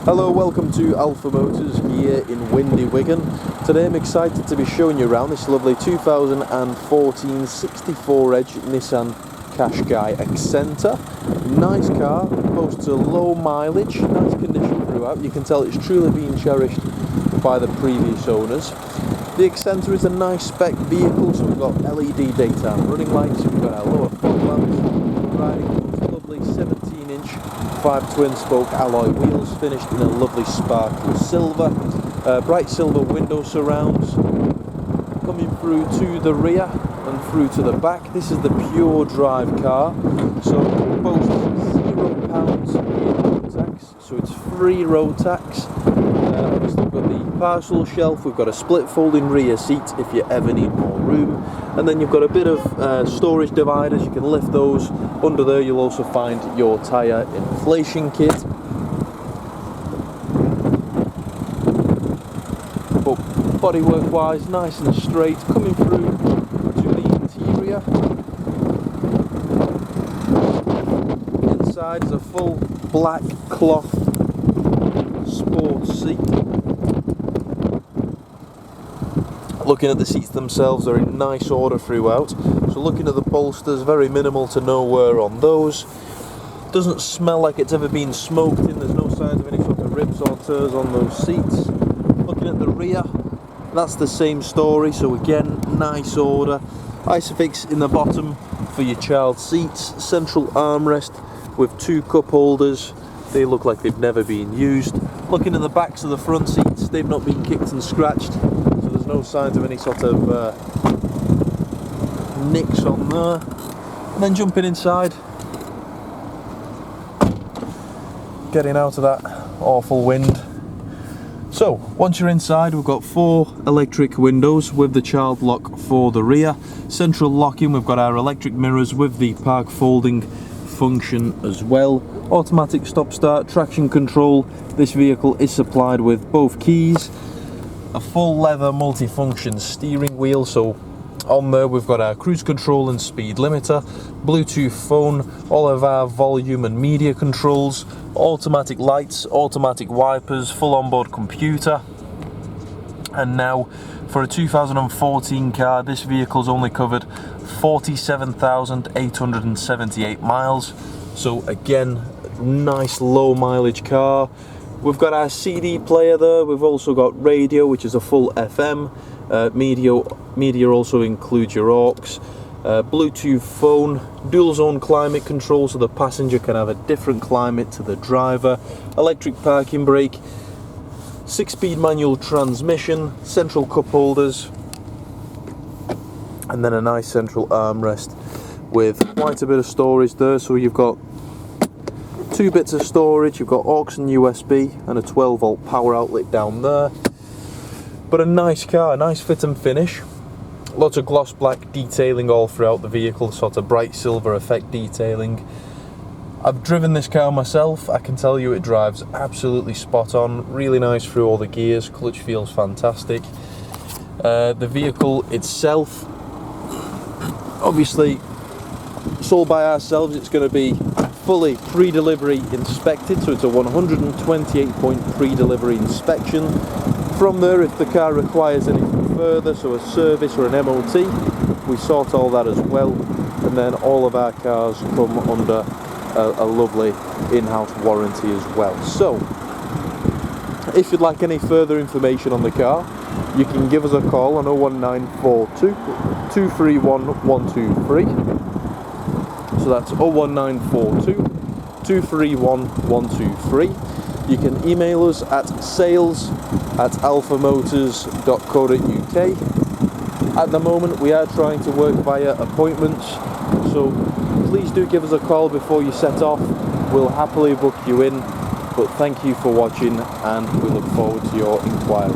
Hello, welcome to Alpha Motors here in windy Wigan. Today I'm excited to be showing you around this lovely 2014 64 edge Nissan Qashqai Acenta. Nice car, boasts a low mileage, nice condition throughout. You can tell it's truly been cherished by the previous owners. The Acenta is a nice spec vehicle, so we've got LED daytime running lights, we've got our lower fog lamps, riding those lovely 17-inch 5 twin spoke alloy wheels finished in a lovely sparkle silver, bright silver window surrounds coming through to the rear and through to the back. This is the pure drive car, so boasts £0 in road tax, so it's free road tax. Obviously we've got the parcel shelf, we've got a split folding rear seat if you ever need more room, and then you've got a bit of storage dividers. You can lift those. Under there you'll also find your tyre inflation kit. But bodywork wise, nice and straight. Coming through to the interior, inside is a full black cloth sports seat. Looking at the seats themselves, they're in nice order throughout. So looking at the bolsters, very minimal to no wear on those. Doesn't smell like it's ever been smoked in. There's no signs of any sort of rips or tears on those seats. Looking at the rear, that's the same story. So again, nice order. Isofix in the bottom for your child seats. Central armrest with 2 cup holders. They look like they've never been used. Looking at the backs of the front seats, they've not been kicked and scratched. So there's no signs of any sort of nicks on there. And then jumping inside, getting out of that awful wind. So once you're inside, we've got 4 electric windows with the child lock for the rear. Central locking, we've got our electric mirrors with the park folding function as well. Automatic stop start, traction control. This vehicle is supplied with both keys, a full leather multifunction steering wheel. So on there we've got our cruise control and speed limiter, Bluetooth phone, all of our volume and media controls, automatic lights, automatic wipers, full onboard computer. And now for a 2014 car, this vehicle's only covered 47,878 miles. So again, nice low mileage car. We've got our CD player there. We've also got radio, which is a full FM. Media also includes your aux. Bluetooth phone, dual zone climate control, so the passenger can have a different climate to the driver. Electric parking brake, 6-speed manual transmission, central cup holders, and then a nice central armrest with quite a bit of storage there. So you've got 2 bits of storage, you've got aux and USB and a 12-volt power outlet down there. But a nice car, nice fit and finish. Lots of gloss black detailing all throughout the vehicle, sort of bright silver effect detailing. I've driven this car myself. I can tell you it drives absolutely spot on. Really nice through all the gears, clutch feels fantastic. The vehicle itself, obviously sold by ourselves, it's going to be fully pre-delivery inspected, so it's a 128-point pre-delivery inspection. From there, if the car requires anything further, so a service or an MOT, we sort all that as well. And then all of our cars come under a lovely in-house warranty as well. So if you'd like any further information on the car, you can give us a call on 01942 231 123. So that's 01942 231 123. You can email us at sales@alphamotors.co.uk. At the moment we are trying to work via appointments, so please do give us a call before you set off. We'll happily book you in, but thank you for watching and we look forward to your inquiry.